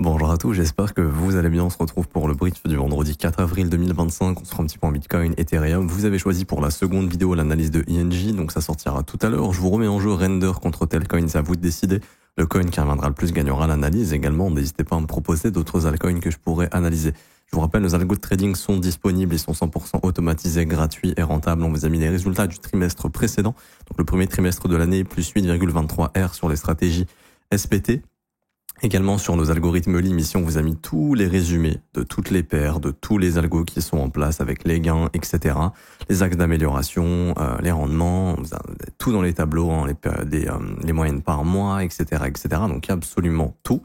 Bonjour à tous, j'espère que vous allez bien. On se retrouve pour le brief du vendredi 4 avril 2025. On se fera un petit peu en Bitcoin, Ethereum. Vous avez choisi pour la seconde vidéo l'analyse de ING, donc ça sortira tout à l'heure. Je vous remets en jeu Render contre Telcoin, c'est à vous de décider. Le coin qui reviendra le plus gagnera l'analyse. Également, n'hésitez pas à me proposer d'autres altcoins que je pourrais analyser. Je vous rappelle, nos algos de trading sont disponibles, ils sont 100% automatisés, gratuits et rentables. On vous a mis les résultats du trimestre précédent, donc le premier trimestre de l'année, plus 8,23 R sur les stratégies SPT. Également sur nos algorithmes LIM, ici on vous a mis tous les résumés de toutes les paires, de tous les algos qui sont en place avec les gains, etc. Les axes d'amélioration, les rendements, on vous a tout dans les tableaux, hein, les moyennes par mois, etc., etc. Donc il y a absolument tout.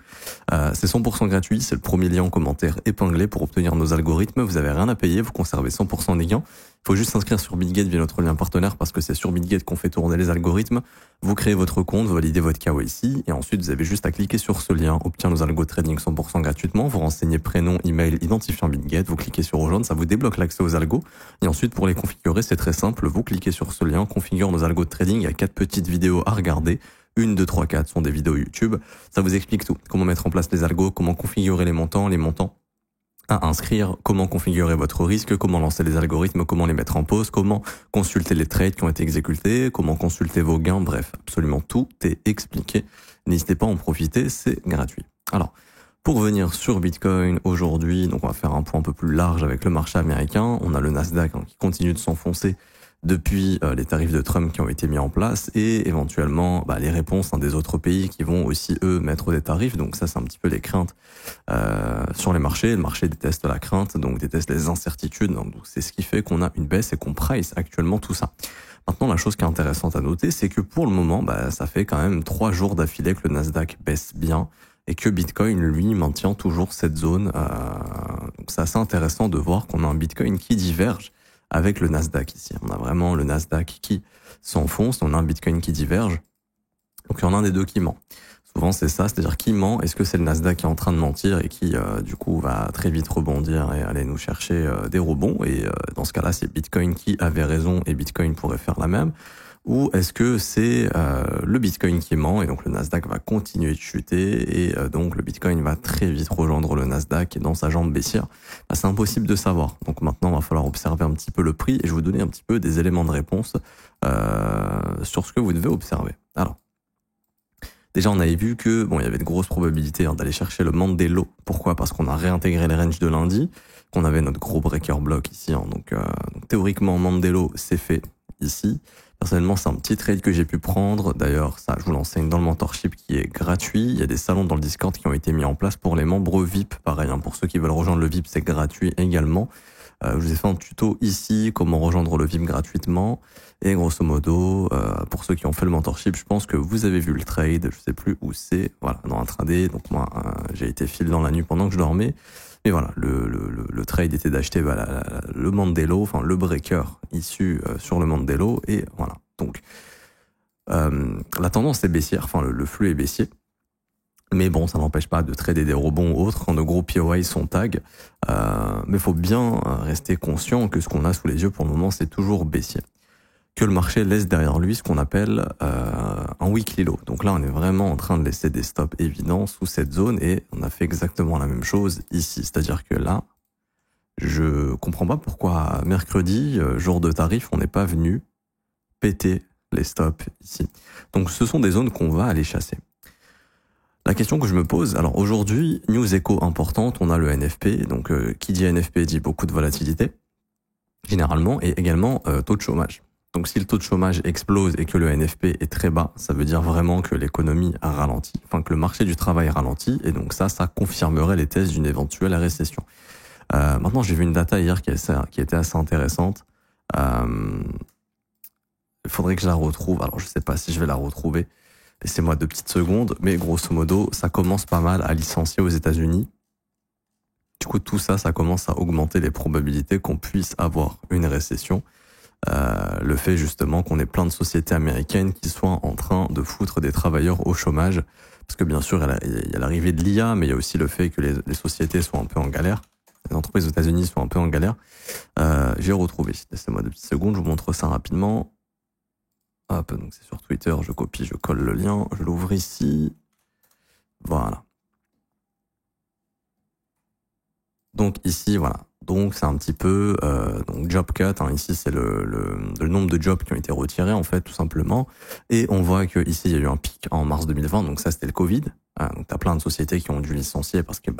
C'est 100% gratuit, c'est le premier lien en commentaire épinglé pour obtenir nos algorithmes. Vous avez rien à payer, vous conservez 100% des gains. Il faut juste s'inscrire sur BitGate via notre lien partenaire parce que c'est sur BitGate qu'on fait tourner les algorithmes. Vous créez votre compte, vous validez votre KYC et ensuite vous avez juste à cliquer sur ce lien, obtenir nos algos trading 100% gratuitement, vous renseignez prénom, email, identifiant BitGate, vous cliquez sur rejoindre, ça vous débloque l'accès aux algos et ensuite pour les configurer c'est très simple, vous cliquez sur ce lien, configure nos algos de trading, il y a 4 petites vidéos à regarder. 1, 2, 3, 4 sont des vidéos YouTube. Ça vous explique tout. Comment mettre en place les algos, comment configurer les montants à inscrire, comment configurer votre risque, comment lancer les algorithmes, comment les mettre en pause, comment consulter les trades qui ont été exécutés, comment consulter vos gains, bref, absolument tout est expliqué. N'hésitez pas à en profiter, c'est gratuit. Alors, pour venir sur Bitcoin aujourd'hui, donc on va faire un point un peu plus large avec le marché américain. On a le Nasdaq qui continue de s'enfoncer depuis les tarifs de Trump qui ont été mis en place et éventuellement les réponses des autres pays qui vont aussi eux mettre des tarifs. Donc ça c'est un petit peu les craintes sur les marchés. Le marché déteste la crainte, donc déteste les incertitudes. Donc c'est ce qui fait qu'on a une baisse et qu'on price actuellement tout ça. Maintenant la chose qui est intéressante à noter, c'est que pour le moment ça fait quand même 3 jours d'affilée que le Nasdaq baisse bien et que Bitcoin lui maintient toujours cette zone. Donc c'est assez intéressant de voir qu'on a un Bitcoin qui diverge avec le Nasdaq ici. On a vraiment le Nasdaq qui s'enfonce, on a un Bitcoin qui diverge. Donc il y en a un des deux qui ment. Souvent c'est ça, c'est-à-dire qui ment, est-ce que c'est le Nasdaq qui est en train de mentir et qui du coup va très vite rebondir et aller nous chercher des rebonds et dans ce cas-là c'est Bitcoin qui avait raison et Bitcoin pourrait faire la même. Ou est-ce que c'est le Bitcoin qui ment et donc le Nasdaq va continuer de chuter et donc le Bitcoin va très vite rejoindre le Nasdaq et dans sa jambe baissière. C'est impossible de savoir. Donc maintenant, il va falloir observer un petit peu le prix et je vais vous donner un petit peu des éléments de réponse sur ce que vous devez observer. Alors, déjà, on avait vu que il y avait de grosses probabilités d'aller chercher le Mandelo. Pourquoi ? Parce qu'on a réintégré les ranges de lundi, qu'on avait notre gros breaker block ici. Donc théoriquement, Mandelo, c'est fait ici. Personnellement, c'est un petit trade que j'ai pu prendre. D'ailleurs, ça, je vous l'enseigne dans le mentorship qui est gratuit. Il y a des salons dans le Discord qui ont été mis en place pour les membres VIP. Pareil, pour ceux qui veulent rejoindre le VIP, c'est gratuit également. Je vous ai fait un tuto ici, comment rejoindre le VIP gratuitement. Et grosso modo, pour ceux qui ont fait le mentorship, je pense que vous avez vu le trade. Je sais plus où c'est. Voilà, dans intraday. Donc moi, j'ai été fil dans la nuit pendant que je dormais. Mais voilà, le trade était d'acheter le Mandelo, enfin le breaker issu sur le Mandelo, et voilà. Donc la tendance est baissière, enfin le flux est baissier. Mais bon, ça n'empêche pas de trader des rebonds ou autres quand de gros POI sont tag. Mais il faut bien rester conscient que ce qu'on a sous les yeux pour le moment, c'est toujours baissier. Que le marché laisse derrière lui ce qu'on appelle un weekly low. Donc là, on est vraiment en train de laisser des stops évidents sous cette zone et on a fait exactement la même chose ici. C'est-à-dire que là, je comprends pas pourquoi mercredi, jour de tarif, on n'est pas venu péter les stops ici. Donc ce sont des zones qu'on va aller chasser. La question que je me pose, alors aujourd'hui, news écho importante, on a le NFP, donc qui dit NFP dit beaucoup de volatilité, généralement, et également taux de chômage. Donc si le taux de chômage explose et que le NFP est très bas, ça veut dire vraiment que l'économie a ralenti, enfin que le marché du travail ralentit, et donc ça confirmerait les thèses d'une éventuelle récession. Maintenant, j'ai vu une data hier qui était assez intéressante. Il faudrait que je la retrouve, alors je sais pas si je vais la retrouver, laissez-moi 2 petites secondes, mais grosso modo, ça commence pas mal à licencier aux États-Unis. Du coup, tout ça, ça commence à augmenter les probabilités qu'on puisse avoir une récession. Le fait justement qu'on ait plein de sociétés américaines qui soient en train de foutre des travailleurs au chômage, parce que bien sûr il y a l'arrivée de l'IA, mais il y a aussi le fait que les sociétés sont un peu en galère, les entreprises aux États-Unis sont un peu en galère. J'ai retrouvé, laissez-moi 2 petites secondes, je vous montre ça rapidement. Hop, donc c'est sur Twitter, je copie, je colle le lien, je l'ouvre ici, voilà. Donc ici, voilà. Donc c'est un petit peu donc job cut. Hein. Ici c'est le nombre de jobs qui ont été retirés en fait tout simplement. Et on voit que ici il y a eu un pic en mars 2020. Donc ça c'était le Covid. Donc t'as plein de sociétés qui ont dû licencier parce que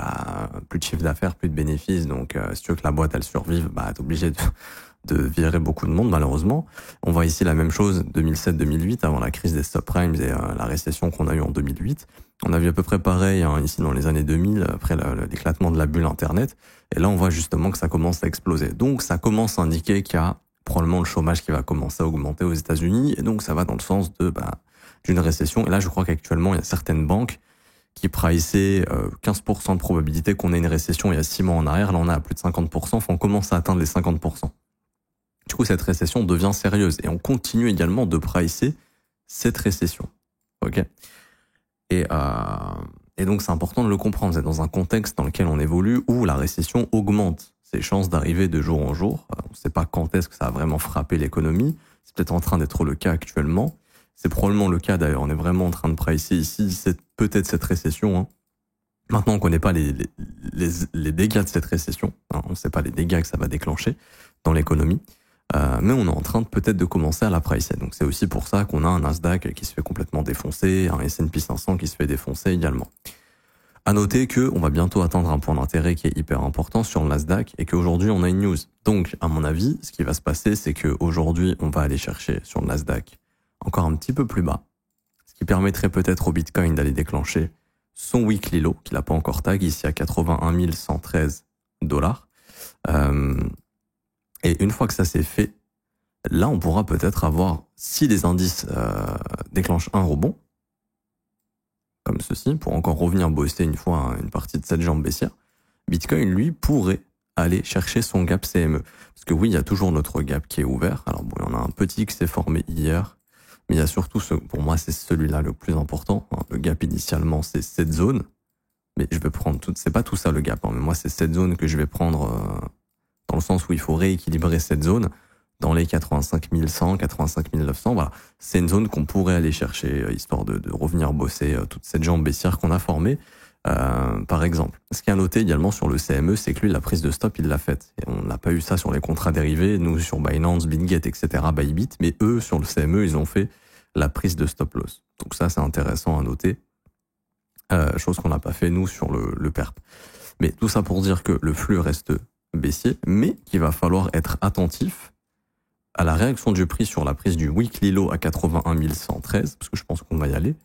plus de chiffre d'affaires, plus de bénéfices. Donc si tu veux que la boîte elle survive, t'es obligé de virer beaucoup de monde malheureusement. On voit ici la même chose 2007-2008 avant la crise des subprimes et la récession qu'on a eue en 2008. On a vu à peu près pareil ici dans les années 2000 après l'éclatement de la bulle internet. Et là on voit justement que ça commence à exploser. Donc ça commence à indiquer qu'il y a probablement le chômage qui va commencer à augmenter aux États-Unis et donc ça va dans le sens d'une récession. Et là je crois qu'actuellement il y a certaines banques qui priçaient 15% de probabilité qu'on ait une récession il y a 6 mois en arrière. Là on est à plus de 50%. Enfin on commence à atteindre les 50%. Du coup, cette récession devient sérieuse et on continue également de pricer cette récession. Ok. Et donc, c'est important de le comprendre. C'est dans un contexte dans lequel on évolue où la récession augmente ses chances d'arriver de jour en jour. On ne sait pas quand est-ce que ça va vraiment frapper l'économie. C'est peut-être en train d'être le cas actuellement. C'est probablement le cas d'ailleurs. On est vraiment en train de pricer ici peut-être cette récession. Hein. Maintenant, on ne connaît pas les dégâts de cette récession. Hein. On ne sait pas les dégâts que ça va déclencher dans l'économie. Mais on est en train peut-être de commencer à la pricer. Donc c'est aussi pour ça qu'on a un Nasdaq qui se fait complètement défoncer, un S&P 500 qui se fait défoncer également. À noter que on va bientôt atteindre un point d'intérêt qui est hyper important sur le Nasdaq et qu'aujourd'hui on a une news. Donc à mon avis, ce qui va se passer, c'est qu'aujourd'hui on va aller chercher sur le Nasdaq encore un petit peu plus bas, ce qui permettrait peut-être au Bitcoin d'aller déclencher son weekly low qu'il n'a pas encore tag ici à 81 113 $. Et une fois que ça c'est fait, là on pourra peut-être avoir, si les indices déclenchent un rebond, comme ceci, pour encore revenir booster une fois une partie de cette jambe baissière, Bitcoin lui pourrait aller chercher son gap CME. Parce que oui, il y a toujours notre gap qui est ouvert. Alors bon, il y en a un petit qui s'est formé hier, mais il y a surtout, pour moi c'est celui-là le plus important. Le gap initialement c'est cette zone, mais je vais prendre c'est pas tout ça le gap, mais moi c'est cette zone que je vais prendre dans le sens où il faut rééquilibrer cette zone dans les 85 100, 85 900. Voilà, c'est une zone qu'on pourrait aller chercher histoire de revenir bosser toute cette jambe baissière qu'on a formée, par exemple. Ce qui est à noter également sur le CME, c'est que lui, la prise de stop, il l'a faite. Et on n'a pas eu ça sur les contrats dérivés, nous sur Binance, Bitget, etc., Bybit, mais eux, sur le CME, ils ont fait la prise de stop loss. Donc ça, c'est intéressant à noter, chose qu'on n'a pas fait, nous, sur le PERP. Mais tout ça pour dire que le flux reste baissier, mais qu'il va falloir être attentif à la réaction du prix sur la prise du weekly low à 81 113, parce que je pense qu'on va y aller,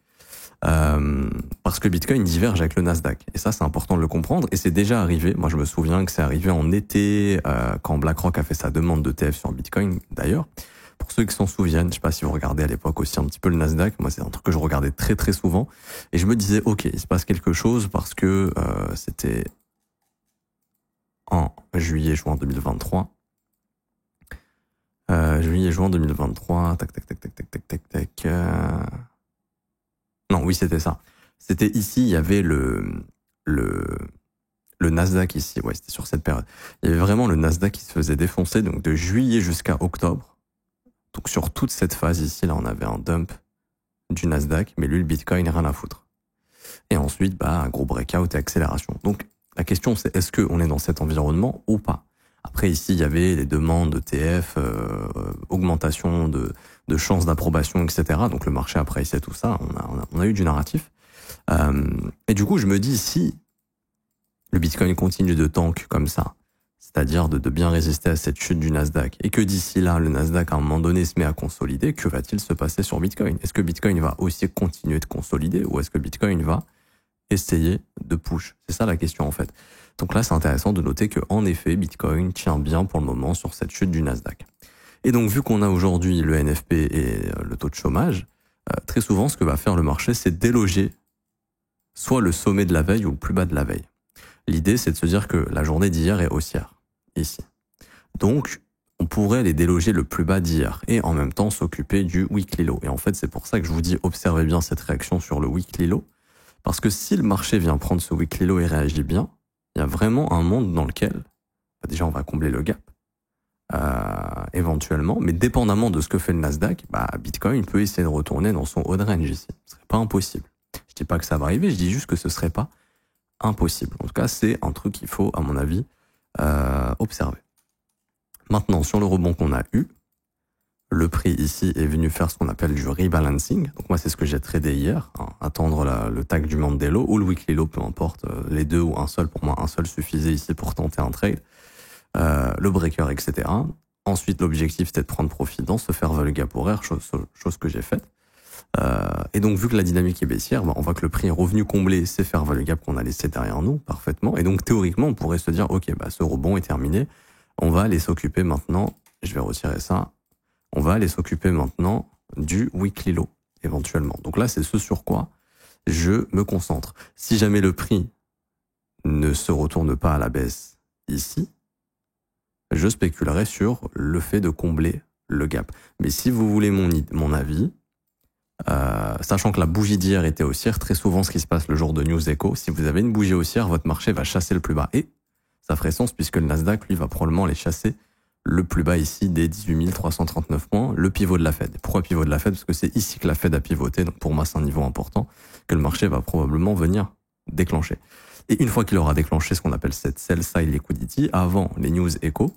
parce que Bitcoin diverge avec le Nasdaq. Et ça, c'est important de le comprendre, et c'est déjà arrivé. Moi, je me souviens que c'est arrivé en été, quand BlackRock a fait sa demande d'ETF sur Bitcoin, d'ailleurs. Pour ceux qui s'en souviennent, je sais pas si vous regardez à l'époque aussi un petit peu le Nasdaq, moi c'est un truc que je regardais très très souvent, et je me disais, ok, il se passe quelque chose, parce que c'était en juillet-juin 2023. Juillet-juin 2023, tac. Non, oui, c'était ça. C'était ici, il y avait le Nasdaq ici, ouais, c'était sur cette période. Il y avait vraiment le Nasdaq qui se faisait défoncer, donc de juillet jusqu'à octobre. Donc sur toute cette phase ici, là, on avait un dump du Nasdaq, mais lui, le Bitcoin, rien à foutre. Et ensuite, un gros breakout et accélération. Donc, la question, c'est est-ce qu'on est dans cet environnement ou pas? Après, ici, il y avait les demandes d'ETF, augmentation de chances d'approbation, etc. Donc, le marché a apprécié tout ça. On a eu du narratif. Et du coup, je me dis, si le Bitcoin continue de tank comme ça, c'est-à-dire de bien résister à cette chute du Nasdaq, et que d'ici là, le Nasdaq, à un moment donné, se met à consolider, que va-t-il se passer sur Bitcoin? Est-ce que Bitcoin va aussi continuer de consolider, ou est-ce que Bitcoin va essayer de push? C'est ça la question, en fait. Donc là, c'est intéressant de noter que, en effet, Bitcoin tient bien pour le moment sur cette chute du Nasdaq. Et donc, vu qu'on a aujourd'hui le NFP et le taux de chômage, très souvent, ce que va faire le marché, c'est déloger soit le sommet de la veille ou le plus bas de la veille. L'idée, c'est de se dire que la journée d'hier est haussière, ici. Donc, on pourrait les déloger le plus bas d'hier et en même temps s'occuper du weekly low. Et en fait, c'est pour ça que je vous dis, observez bien cette réaction sur le weekly low, parce que si le marché vient prendre ce weekly low et réagit bien, il y a vraiment un monde dans lequel, déjà on va combler le gap, éventuellement, mais dépendamment de ce que fait le Nasdaq, Bitcoin peut essayer de retourner dans son haut range ici. Ce serait pas impossible. Je dis pas que ça va arriver, je dis juste que ce serait pas impossible. En tout cas, c'est un truc qu'il faut, à mon avis, observer. Maintenant, sur le rebond qu'on a eu, le prix ici est venu faire ce qu'on appelle du rebalancing. Donc moi, c'est ce que j'ai tradé hier, hein, attendre le tag du Mandela ou le weekly low, peu importe, les deux ou un seul. Pour moi, un seul suffisait ici pour tenter un trade. Le breaker, etc. Ensuite, l'objectif, c'était de prendre profit dans ce fair value gap horaire, chose que j'ai faite. Et donc, vu que la dynamique est baissière, on voit que le prix est revenu combler ces fair value gap qu'on a laissé derrière nous, parfaitement. Et donc, théoriquement, on pourrait se dire, ok, ce rebond est terminé. On va aller s'occuper maintenant, je vais retirer ça, on va aller s'occuper maintenant du weekly low, éventuellement. Donc là, c'est ce sur quoi je me concentre. Si jamais le prix ne se retourne pas à la baisse ici, je spéculerai sur le fait de combler le gap. Mais si vous voulez mon avis, sachant que la bougie d'hier était haussière, très souvent ce qui se passe le jour de News Echo, si vous avez une bougie haussière, votre marché va chasser le plus bas. Et ça ferait sens puisque le Nasdaq, lui, va probablement aller chasser le plus bas ici des 18 339 points, le pivot de la Fed. Pourquoi pivot de la Fed? Parce que c'est ici que la Fed a pivoté, donc pour moi c'est un niveau important que le marché va probablement venir déclencher. Et une fois qu'il aura déclenché ce qu'on appelle cette sell side liquidity, avant les news echo,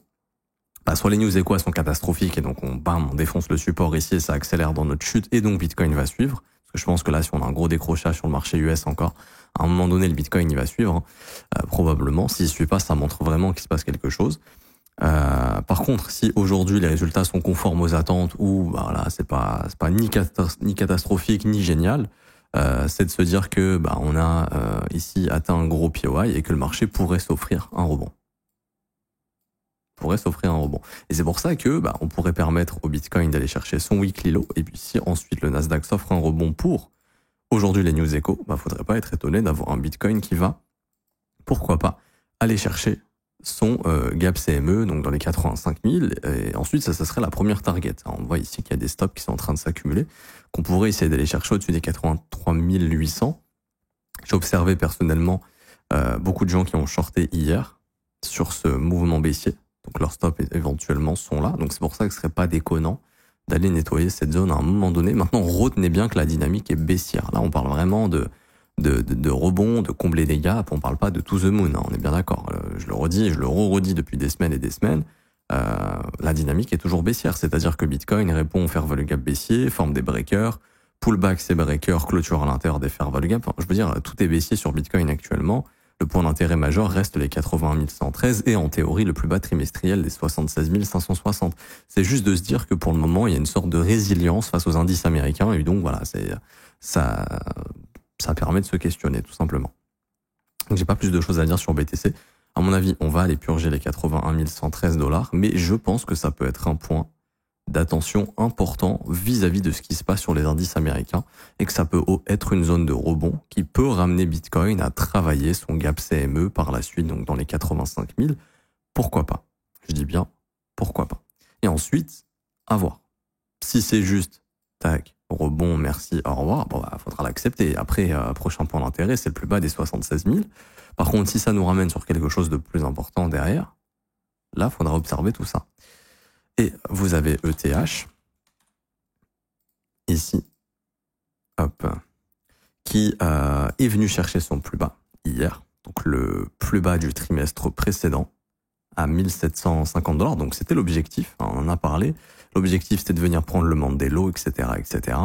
soit les news echo elles sont catastrophiques et donc on défonce le support ici et ça accélère dans notre chute et donc Bitcoin va suivre. Parce que je pense que là si on a un gros décrochage sur le marché US encore, à un moment donné le Bitcoin il va suivre, probablement. S'il suit pas, ça montre vraiment qu'il se passe quelque chose. Par contre, si aujourd'hui les résultats sont conformes aux attentes ou c'est pas ni catastrophique ni génial, c'est de se dire que on a ici atteint un gros POI et que le marché pourrait s'offrir un rebond. Et c'est pour ça que on pourrait permettre au Bitcoin d'aller chercher son weekly low et puis si ensuite le Nasdaq s'offre un rebond pour aujourd'hui les news echo, faudrait pas être étonné d'avoir un Bitcoin qui va, pourquoi pas, aller chercher son gap CME, donc dans les 85 000, et ensuite ça serait la première target. Alors, on voit ici qu'il y a des stops qui sont en train de s'accumuler, qu'on pourrait essayer d'aller chercher au-dessus des 83 800. J'ai observé personnellement beaucoup de gens qui ont shorté hier sur ce mouvement baissier, donc leurs stops éventuellement sont là, donc c'est pour ça que ce serait pas déconnant d'aller nettoyer cette zone à un moment donné. Maintenant, retenez bien que la dynamique est baissière. Là, on parle vraiment de rebond, de combler les gaps, on parle pas de to the moon, hein, on est bien d'accord. Je le redis, je le redis depuis des semaines et des semaines, la dynamique est toujours baissière, c'est-à-dire que Bitcoin répond au fair value gap baissier, forme des breakers, pullback ces breakers, clôture à l'intérieur des fair value gap. Enfin, je veux dire, tout est baissier sur Bitcoin actuellement. Le point d'intérêt majeur reste les 81 113 et en théorie le plus bas trimestriel des 76 560. C'est juste de se dire que pour le moment il y a une sorte de résilience face aux indices américains et donc voilà, ça permet de se questionner, tout simplement. Donc, j'ai pas plus de choses à dire sur BTC. À mon avis, on va aller purger les 81 113 $, mais je pense que ça peut être un point d'attention important vis-à-vis de ce qui se passe sur les indices américains et que ça peut être une zone de rebond qui peut ramener Bitcoin à travailler son gap CME par la suite, donc dans les 85 000. Pourquoi pas? Je dis bien, pourquoi pas? Et ensuite, à voir. Si c'est juste, tac, rebond, merci, au revoir, faudra l'accepter. Après, prochain point d'intérêt, c'est le plus bas des 76 000. Par contre, si ça nous ramène sur quelque chose de plus important derrière, là, faudra observer tout ça. Et vous avez ETH, ici, hop, qui est venu chercher son plus bas hier, donc le plus bas du trimestre précédent, à 1750 $. Donc c'était l'objectif, on en a parlé. L'objectif c'était de venir prendre le Mandela, etc., etc.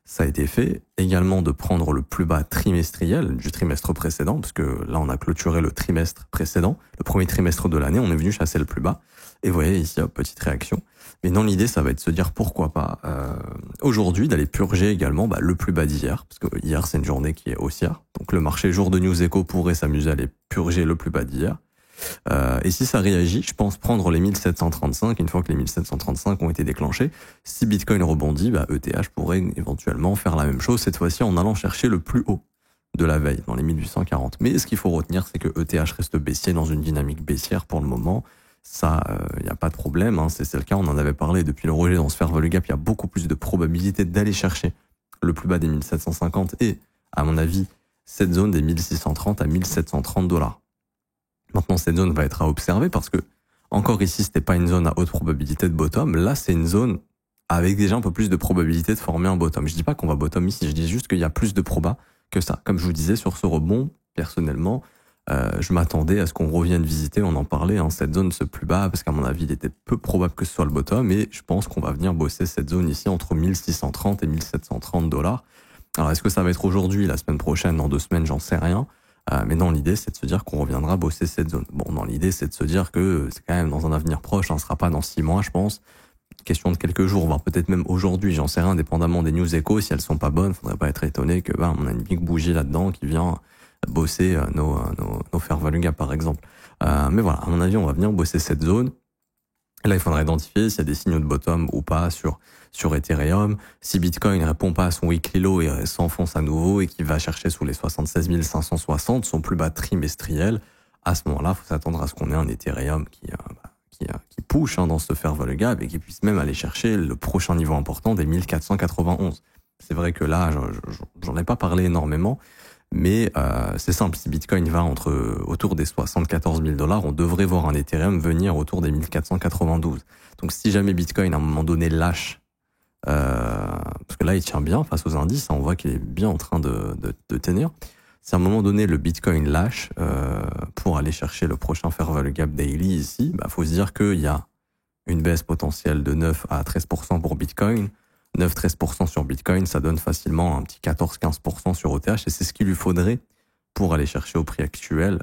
Ça a été fait. Également de prendre le plus bas trimestriel du trimestre précédent, parce que là on a clôturé le trimestre précédent, le premier trimestre de l'année, on est venu chasser le plus bas. Et vous voyez ici, petite réaction. Mais dans l'idée, ça va être de se dire pourquoi pas aujourd'hui d'aller purger également le plus bas d'hier, parce que hier c'est une journée qui est haussière. Donc le marché jour de News Echo pourrait s'amuser à aller purger le plus bas d'hier. Et si ça réagit, je pense prendre les 1735, une fois que les 1735 ont été déclenchés, si Bitcoin rebondit, ETH pourrait éventuellement faire la même chose, cette fois-ci en allant chercher le plus haut de la veille, dans les 1840. Mais ce qu'il faut retenir, c'est que ETH reste baissier dans une dynamique baissière pour le moment. Ça, il n'y a pas de problème, hein, c'est le cas, on en avait parlé depuis le rejet dans ce fair value gap, il y a beaucoup plus de probabilité d'aller chercher le plus bas des 1750 et, à mon avis, cette zone des 1630 à 1730 $. Maintenant, cette zone va être à observer parce que, encore ici, c'était pas une zone à haute probabilité de bottom. Là, c'est une zone avec déjà un peu plus de probabilité de former un bottom. Je dis pas qu'on va bottom ici, je dis juste qu'il y a plus de proba que ça. Comme je vous disais, sur ce rebond, personnellement, Je m'attendais à ce qu'on revienne visiter, on en parlait, hein, cette zone ce plus bas, parce qu'à mon avis, il était peu probable que ce soit le bottom, et je pense qu'on va venir bosser cette zone ici entre 1630 et 1730 $. Alors, est-ce que ça va être aujourd'hui, la semaine prochaine, dans 2 semaines, j'en sais rien. Mais dans l'idée, c'est de se dire qu'on reviendra bosser cette zone. Bon, dans l'idée, c'est de se dire que c'est quand même dans un avenir proche, hein, ce sera pas dans 6 mois, je pense. Question de quelques jours, voire peut-être même aujourd'hui, j'en sais rien, indépendamment des news échos, si elles sont pas bonnes, faudrait pas être étonné que, on a une big bougie là-dedans qui vient bosser nos fair value gap, par exemple. Mais voilà, à mon avis, on va venir bosser cette zone. Là, il faudra identifier s'il y a des signaux de bottom ou pas sur Ethereum. Si Bitcoin ne répond pas à son weekly low et s'enfonce à nouveau et qu'il va chercher sous les 76 560, son plus bas trimestriel, à ce moment-là, il faut s'attendre à ce qu'on ait un Ethereum qui push dans ce fair value gap et qui puisse même aller chercher le prochain niveau important des 1491. C'est vrai que là, j'en ai pas parlé énormément, mais c'est simple, si Bitcoin va autour des 74 000 $, on devrait voir un Ethereum venir autour des 1492. Donc si jamais Bitcoin à un moment donné lâche, parce que là il tient bien face aux indices, on voit qu'il est bien en train de tenir. Si à un moment donné le Bitcoin lâche pour aller chercher le prochain fair value gap daily ici, faut se dire qu'il y a une baisse potentielle de 9 à 13% pour Bitcoin. 9-13% sur Bitcoin, ça donne facilement un petit 14-15% sur ETH, et c'est ce qu'il lui faudrait pour aller chercher au prix actuel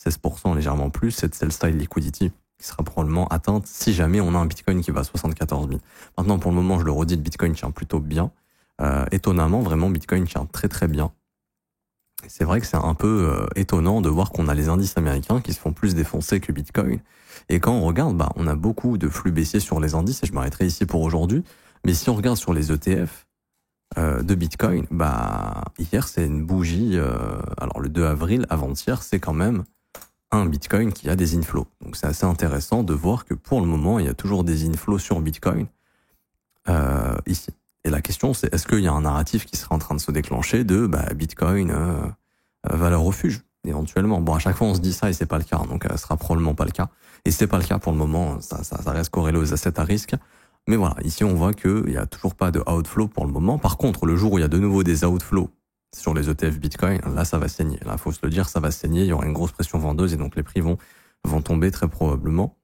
16%, légèrement plus, cette sell-side liquidity qui sera probablement atteinte si jamais on a un Bitcoin qui va à 74 000. Maintenant, pour le moment, je le redis, le Bitcoin tient plutôt bien. Étonnamment, vraiment, Bitcoin tient très très bien. C'est vrai que c'est un peu étonnant de voir qu'on a les indices américains qui se font plus défoncer que Bitcoin. Et quand on regarde, on a beaucoup de flux baissiers sur les indices, et je m'arrêterai ici pour aujourd'hui. Mais si on regarde sur les ETF de Bitcoin, hier c'est une bougie. Alors le 2 avril, avant-hier, c'est quand même un Bitcoin qui a des inflows. Donc c'est assez intéressant de voir que pour le moment, il y a toujours des inflows sur Bitcoin ici. Et la question, c'est est-ce qu'il y a un narratif qui serait en train de se déclencher de Bitcoin valeur refuge éventuellement. Bon, à chaque fois on se dit ça et c'est pas le cas, donc ce sera probablement pas le cas. Et c'est pas le cas pour le moment. Ça reste corrélé aux assets à risque. Mais voilà, ici on voit qu'il n'y a toujours pas de outflow pour le moment. Par contre, le jour où il y a de nouveau des outflows sur les ETF Bitcoin, là ça va saigner. Là, faut se le dire, ça va saigner. Il y aura une grosse pression vendeuse et donc les prix vont tomber très probablement.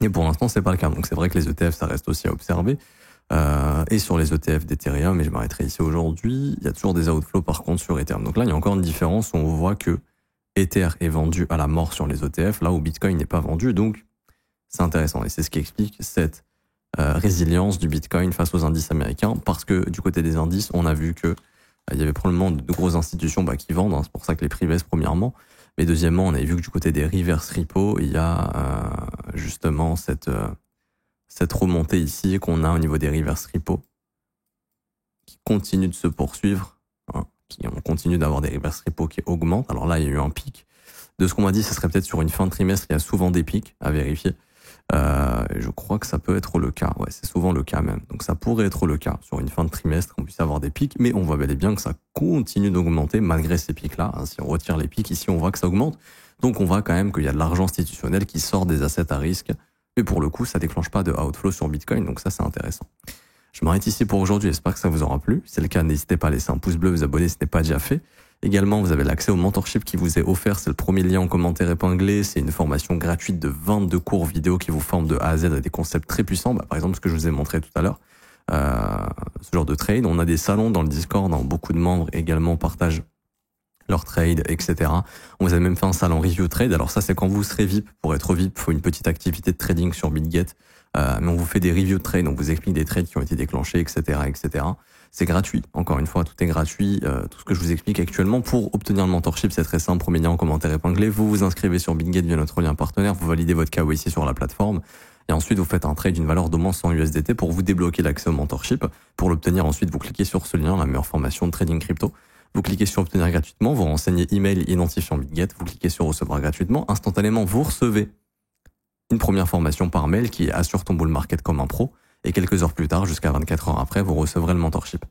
Et pour l'instant, c'est pas le cas. Donc c'est vrai que les ETF, ça reste aussi à observer. Et sur les ETF d'Ethereum, et je m'arrêterai ici aujourd'hui, il y a toujours des outflows par contre sur Ethereum. Donc là, il y a encore une différence où on voit que Ether est vendu à la mort sur les ETF, là où Bitcoin n'est pas vendu. Donc c'est intéressant et c'est ce qui explique cette résilience du Bitcoin face aux indices américains, parce que du côté des indices, on a vu que il y avait probablement de grosses institutions qui vendent, c'est pour ça que les prix baissent premièrement, mais deuxièmement, on avait vu que du côté des reverse repo, il y a justement cette remontée ici qu'on a au niveau des reverse repo qui continue de se poursuivre, on continue d'avoir des reverse repo qui augmentent. Alors là, il y a eu un pic. De ce qu'on m'a dit, ce serait peut-être sur une fin de trimestre, il y a souvent des pics à vérifier. Je crois que ça peut être le cas. Ouais, c'est souvent le cas même. Donc ça pourrait être le cas sur une fin de trimestre qu'on puisse avoir des pics, mais on voit bel et bien que ça continue d'augmenter malgré ces pics-là. Si on retire les pics, ici on voit que ça augmente. Donc on voit quand même qu'il y a de l'argent institutionnel qui sort des assets à risque. Mais pour le coup, ça déclenche pas de outflow sur Bitcoin, donc ça c'est intéressant. Je m'arrête ici pour aujourd'hui, j'espère que ça vous aura plu. Si c'est le cas, n'hésitez pas à laisser un pouce bleu, vous abonner si ce n'est pas déjà fait. Également, vous avez l'accès au mentorship qui vous est offert. C'est le premier lien en commentaire épinglé. C'est une formation gratuite de 22 cours vidéo qui vous forment de A à Z à des concepts très puissants. Par exemple, ce que je vous ai montré tout à l'heure, ce genre de trade. On a des salons dans le Discord, beaucoup de membres également partagent leurs trades, etc. On vous a même fait un salon review trade. Alors ça, c'est quand vous serez VIP. Pour être VIP, il faut une petite activité de trading sur BitGet. Mais on vous fait des reviews de trades, on vous explique des trades qui ont été déclenchés, etc., etc. C'est gratuit. Encore une fois, tout est gratuit. Tout ce que je vous explique actuellement pour obtenir le mentorship, c'est très simple. Premier lien en commentaire épinglé. Vous vous inscrivez sur BitGet via notre lien partenaire. Vous validez votre KYC sur la plateforme. Et ensuite, vous faites un trade d'une valeur d'au moins 100 USDT pour vous débloquer l'accès au mentorship. Pour l'obtenir, ensuite, vous cliquez sur ce lien, la meilleure formation de trading crypto. Vous cliquez sur obtenir gratuitement. Vous renseignez email identifiant BitGet. Vous cliquez sur recevoir gratuitement. Instantanément, vous recevez une première formation par mail qui assure ton bull market comme un pro. Et quelques heures plus tard, jusqu'à 24 heures après, vous recevrez le mentorship.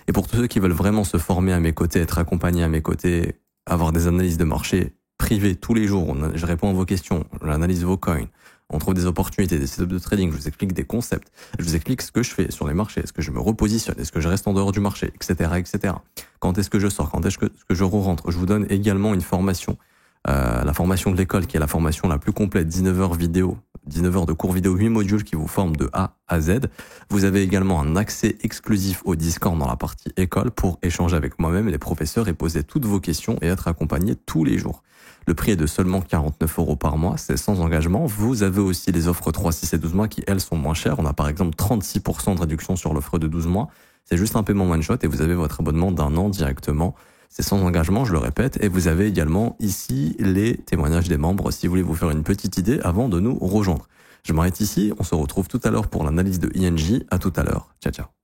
Et pour tous ceux qui veulent vraiment se former à mes côtés, être accompagnés à mes côtés, avoir des analyses de marché privées tous les jours, je réponds à vos questions, j'analyse vos coins, on trouve des opportunités, des setups de trading, je vous explique des concepts, je vous explique ce que je fais sur les marchés, est-ce que je me repositionne, est-ce que je reste en dehors du marché, etc., etc. Quand est-ce que je sors, quand est-ce que je re-rentre. Je vous donne également une formation la formation de l'école qui est la formation la plus complète, 19 heures vidéo, 19 heures de cours vidéo, 8 modules qui vous forment de A à Z. Vous avez également un accès exclusif au Discord dans la partie école pour échanger avec moi-même et les professeurs et poser toutes vos questions et être accompagné tous les jours. Le prix est de seulement 49 € par mois, c'est sans engagement. Vous avez aussi les offres 3, 6 et 12 mois qui, elles, sont moins chères. On a par exemple 36% de réduction sur l'offre de 12 mois. C'est juste un paiement one-shot et vous avez votre abonnement d'1 an directement. C'est sans engagement, je le répète. Et vous avez également ici les témoignages des membres si vous voulez vous faire une petite idée avant de nous rejoindre. Je m'arrête ici, on se retrouve tout à l'heure pour l'analyse de INJ. À tout à l'heure. Ciao, ciao.